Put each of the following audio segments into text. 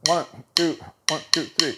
1, 2, 1, 2, 3.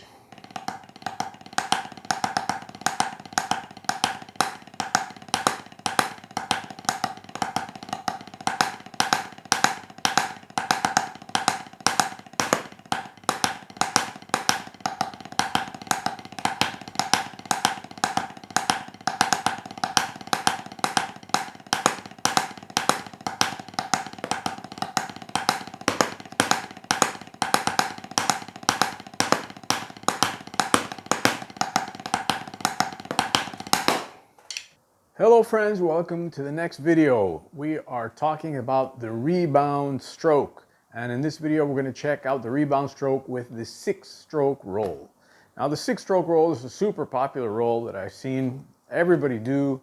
Hello friends, welcome to the next video. We are talking about the rebound stroke. And in this video, we're going to check out the rebound stroke with the 6-stroke roll. Now the 6-stroke roll is a super popular roll that I've seen everybody do,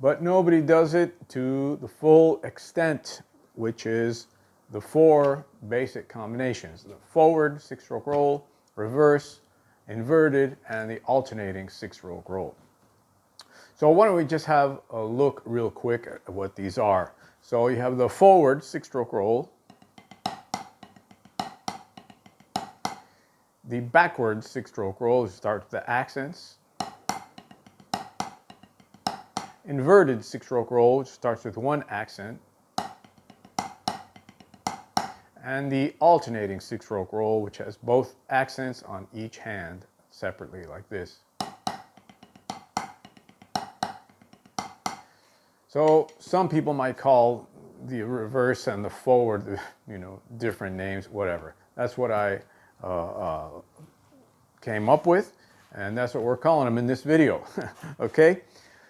but nobody does it to the full extent, which is the 4 basic combinations: the forward 6-stroke roll, reverse, inverted, and the alternating 6-stroke roll. So why don't we just have a look real quick at what these are. So you have the forward 6-stroke roll, the backward 6-stroke roll, you start with the accents, inverted 6-stroke roll, which starts with 1 accent, and the alternating 6-stroke roll, which has both accents on each hand separately like this. So some people might call the reverse and the forward, different names, whatever. That's what I came up with, and that's what we're calling them in this video. Okay?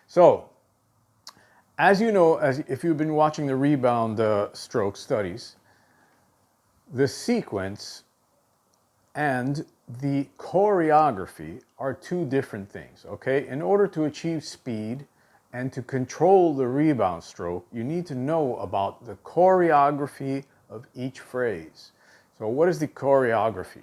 So, as you know, if you've been watching the rebound stroke studies, the sequence and the choreography are 2 different things, okay? In order to achieve speed and to control the rebound stroke, you need to know about the choreography of each phrase. So what is the choreography?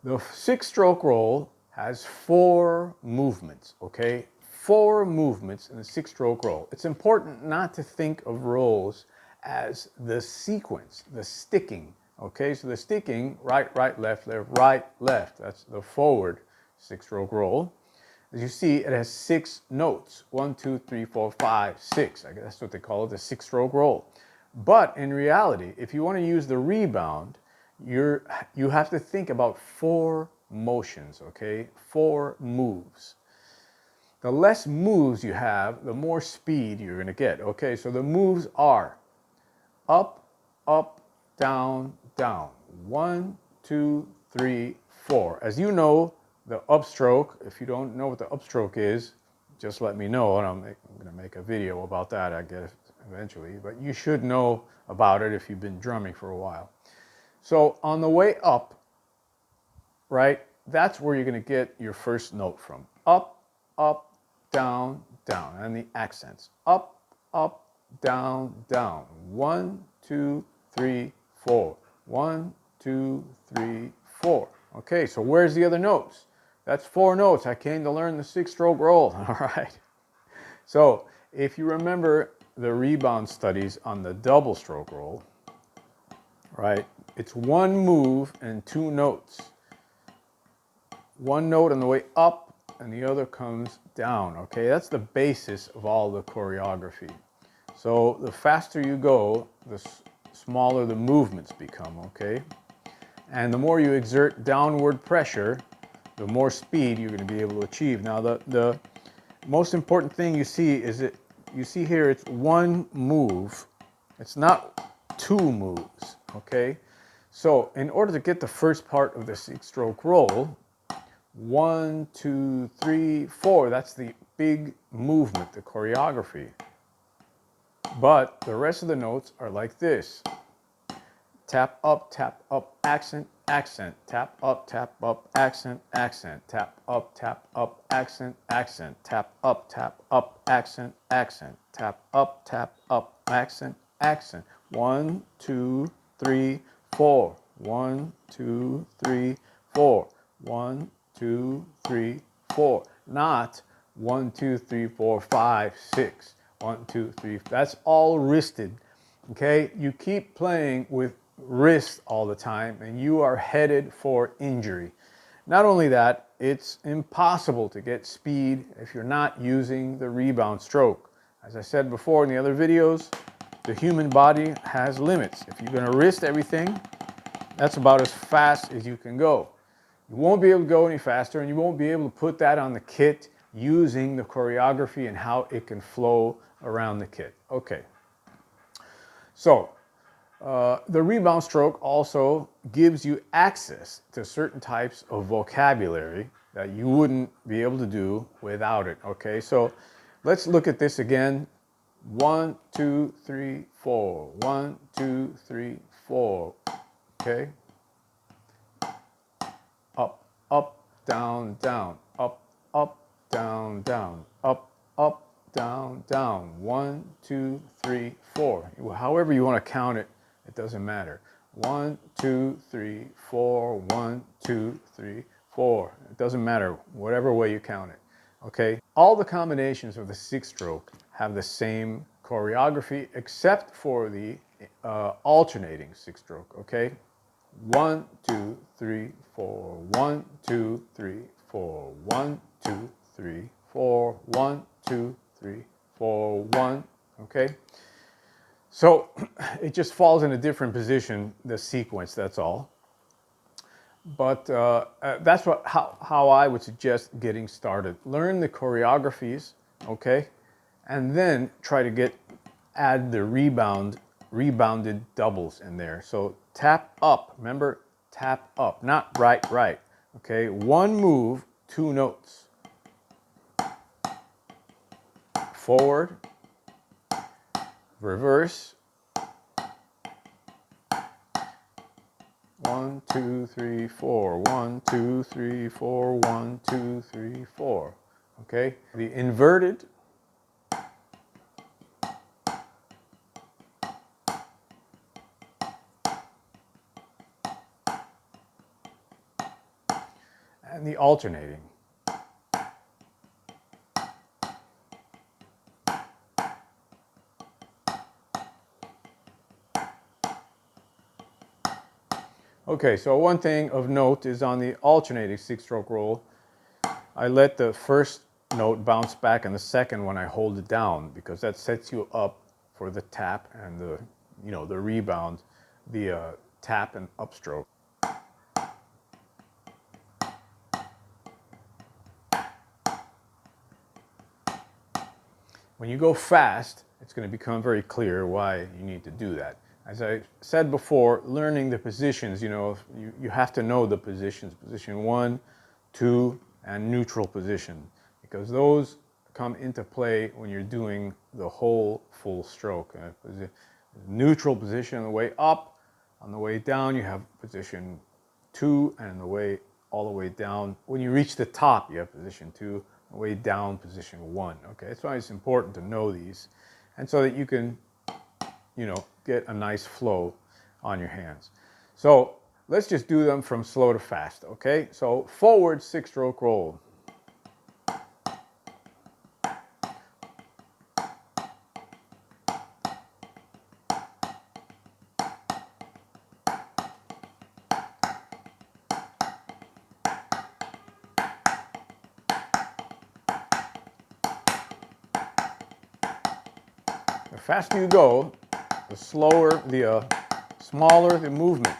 The 6-stroke roll has 4 movements, okay? 4 movements in the 6-stroke roll. It's important not to think of rolls as the sequence, the sticking, okay? So the sticking, right, left, right, left. That's the forward 6-stroke roll. As you see, it has 6 notes. 1, 2, 3, 4, 5, 6. I guess that's what they call it, the 6-stroke roll. But in reality, if you want to use the rebound, you have to think about 4 motions, okay? 4 moves. The less moves you have, the more speed you're going to get, okay? So the moves are up, up, down, down. 1, 2, 3, 4. As you know, the upstroke, if you don't know what the upstroke is, just let me know, and I'm going to make a video about that, I guess, eventually. But you should know about it if you've been drumming for a while. So on the way up, right, that's where you're going to get your first note from. Up, up, down, down, and the accents. Up, up, down, down. 1, 2, 3, 4. 1, 2, 3, 4. Okay, so where's the other notes? That's 4 notes. I came to learn the 6-stroke roll. All right. So if you remember the rebound studies on the double stroke roll, right, it's 1 move and 2 notes. 1 note on the way up and the other comes down. Okay, that's the basis of all the choreography. So the faster you go, the smaller the movements become, okay? And the more you exert downward pressure, the more speed you're going to be able to achieve. Now, the most important thing you see is that you see here it's 1 move. It's not 2 moves, okay? So in order to get the first part of the 6-stroke roll, 1, 2, 3, 4, that's the big movement, the choreography. But the rest of the notes are like this. Tap, up, accent, accent. Tap, up, accent, accent. Tap, up, accent, accent. Tap, up, accent, accent. Tap, up, accent, accent. 1, 2, 3, 4. 1, 2, 3, 4. 1, 2, 3, 4. Not 1, 2, 3, 4, 5, 6. 1, 2, 3. That's all wristed. Okay, you keep playing with wrist all the time, and you are headed for injury. Not only that, it's impossible to get speed if you're not using the rebound stroke. As I said before in the other videos, the human body has limits. If you're going to wrist everything, that's about as fast as you can go. You won't be able to go any faster, and you won't be able to put that on the kit using the choreography and how it can flow around the kit. Okay. So, the rebound stroke also gives you access to certain types of vocabulary that you wouldn't be able to do without it. Okay, so let's look at this again. 1, 2, 3, 4. 1, 2, 3, 4. Okay. Up, up, down, down. Up, up, down, down. Up, up, down, down. 1, 2, 3, 4. However you want to count it, it doesn't matter. 1, 2, 3, 4. 1, 2, 3, 4. It doesn't matter, whatever way you count it. Okay? All the combinations of the six stroke have the same choreography except for the alternating six stroke. Okay? 1, 2, 3, 4. 1, 2, 3, 4. 1, 2, 3, 4. 1, 2, 3, 4. 1. Okay? So it just falls in a different position, the sequence, that's all. But that's how I would suggest getting started. Learn the choreographies, okay? And then try to add the rebounded doubles in there. So tap up, remember, tap up, not right, right. Okay, one move, two notes. Forward, reverse. 1, 2, 3, 4. 1, 2, 3, 4. 1, 2, 3, 4. Okay? The inverted. And the alternating. Okay, so one thing of note is on the alternating six-stroke roll, I let the first note bounce back and the second one I hold it down because that sets you up for the tap and the rebound, the tap and upstroke. When you go fast, it's going to become very clear why you need to do that. As I said before, learning the positions, you have to know the positions, position 1, 2, and neutral position, because those come into play when you're doing the whole full stroke. Neutral position on the way up, on the way down you have position 2, and all the way down. When you reach the top, you have position 2, the way down, position 1. Okay, that's why it's important to know these, and so that you can get a nice flow on your hands. So let's just do them from slow to fast, okay? So forward six-stroke roll. The faster you go, the slower, the smaller the movement.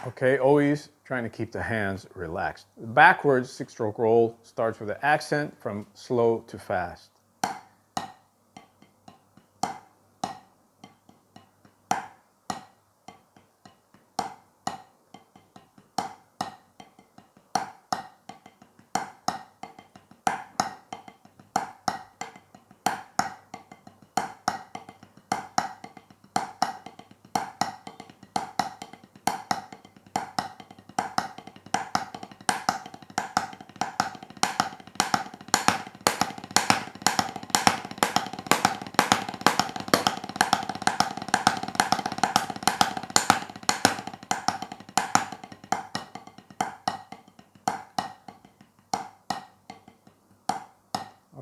Okay, always trying to keep the hands relaxed. The backwards six-stroke roll starts with an accent from slow to fast.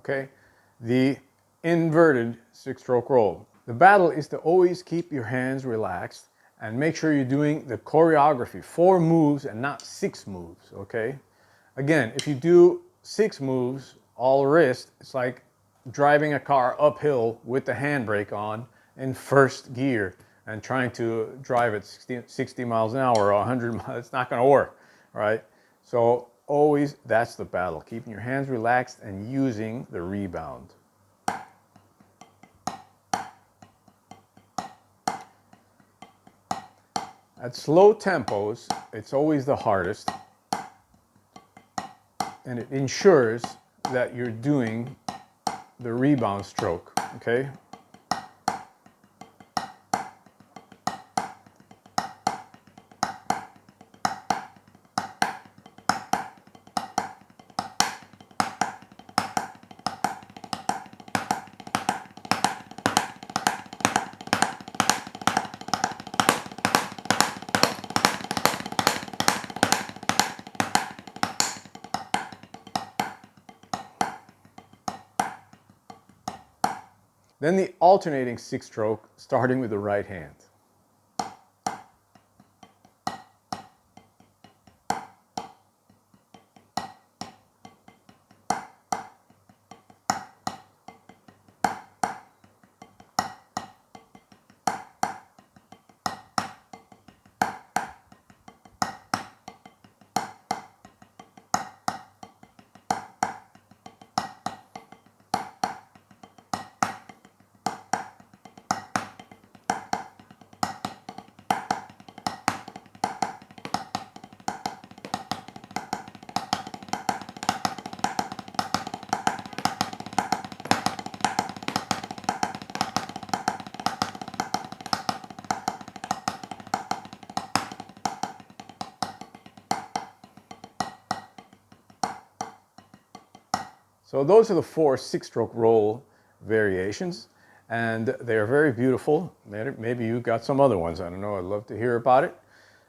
okay? The inverted six-stroke roll. The battle is to always keep your hands relaxed and make sure you're doing the choreography, 4 moves and not 6 moves, okay? Again, if you do 6 moves, all wrist, it's like driving a car uphill with the handbrake on in first gear and trying to drive at 60 miles an hour or 100 miles. It's not going to work, right? So always, that's the battle, keeping your hands relaxed and using the rebound. At slow tempos, it's always the hardest, and it ensures that you're doing the rebound stroke, okay? Then the alternating six-stroke, starting with the right hand. So those are the 4 six-stroke roll variations, and they are very beautiful. Maybe you got some other ones, I don't know, I'd love to hear about it.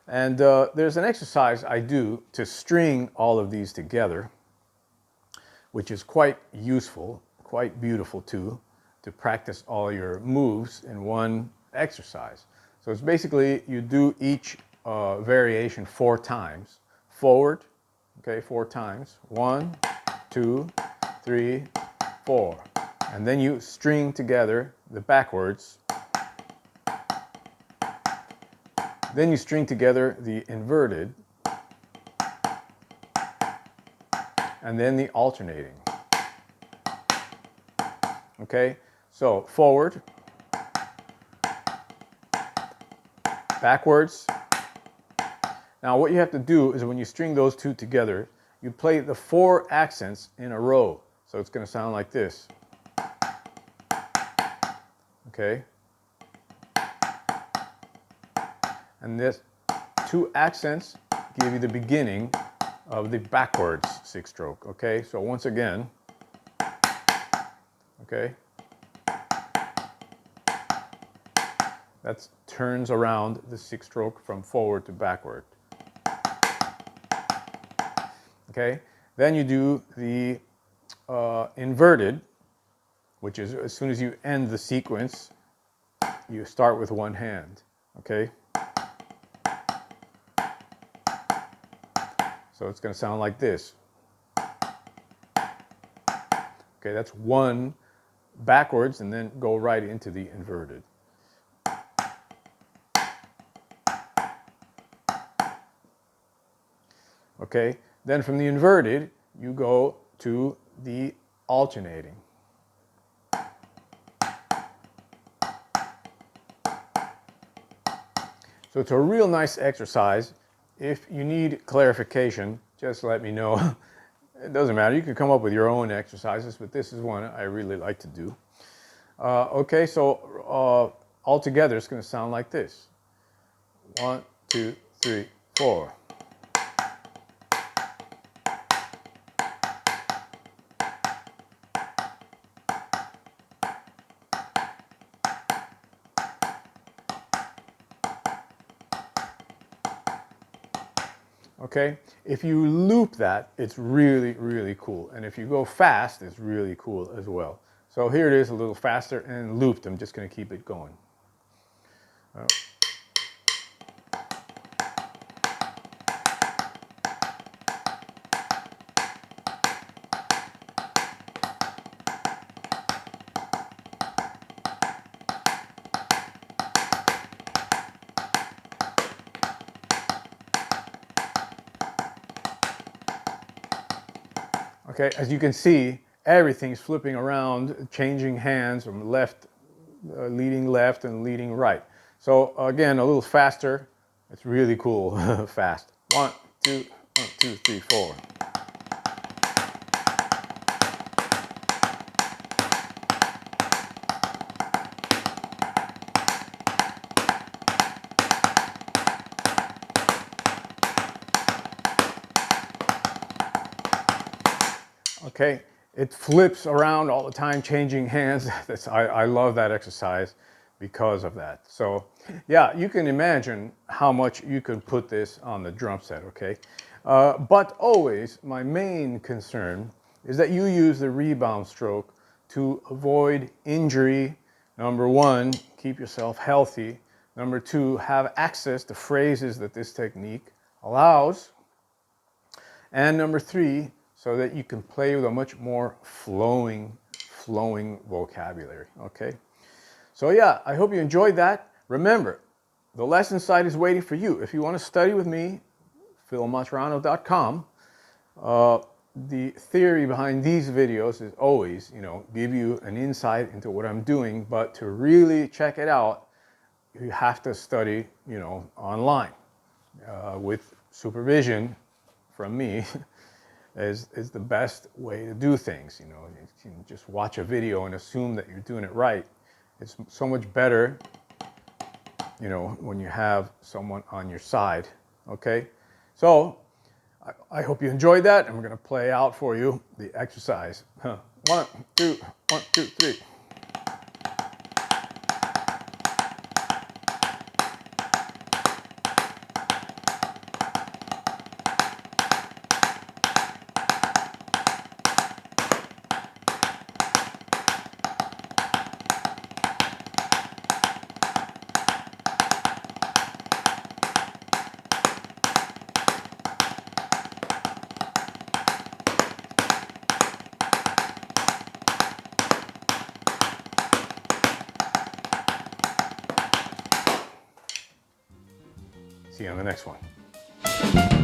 And there's an exercise I do to string all of these together, which is quite useful, quite beautiful too, to practice all your moves in one exercise. So it's basically you do each variation 4 times. Forward, okay, 4 times. 1, 2, 3, 4. And then you string together the backwards. Then you string together the inverted. And then the alternating. Okay, so forward, backwards. Now what you have to do is when you string those 2 together, you play the 4 accents in a row. So it's going to sound like this. Okay? And this 2 accents give you the beginning of the backwards six-stroke. Okay? So once again, okay? That turns around the six-stroke from forward to backward. Okay? Then you do the inverted, which is as soon as you end the sequence, you start with one hand. Okay? So it's going to sound like this. Okay, that's 1 backwards and then go right into the inverted. Okay, then from the inverted, you go to the alternating. So it's a real nice exercise. If you need clarification, just let me know. It doesn't matter. You can come up with your own exercises, but this is one I really like to do. Okay, so all together it's going to sound like this. 1, 2, 3, 4. Okay, if you loop that, it's really, really cool. And if you go fast, it's really cool as well. So here it is a little faster and looped. I'm just going to keep it going. Okay, as you can see, everything's flipping around, changing hands from left, leading left and leading right. So again, a little faster. It's really cool, fast. 1, 2, 1, 2, 3, 4. Okay, it flips around all the time, changing hands. I love that exercise because of that. So yeah, you can imagine how much you can put this on the drum set, okay? But always, my main concern is that you use the rebound stroke to avoid injury. Number one, keep yourself healthy. Number two, have access to phrases that this technique allows. And number three, so that you can play with a much more flowing vocabulary, okay? So yeah, I hope you enjoyed that. Remember, the lesson site is waiting for you. If you want to study with me, philmaturano.com. The theory behind these videos is always, give you an insight into what I'm doing, but to really check it out, you have to study, online with supervision from me. is the best way to do things. You can just watch a video and assume that you're doing it right. It's so much better, when you have someone on your side. Okay, so I hope you enjoyed that. I'm going to play out for you the exercise. 1, 2, 1, 2, 3. See you on the next one.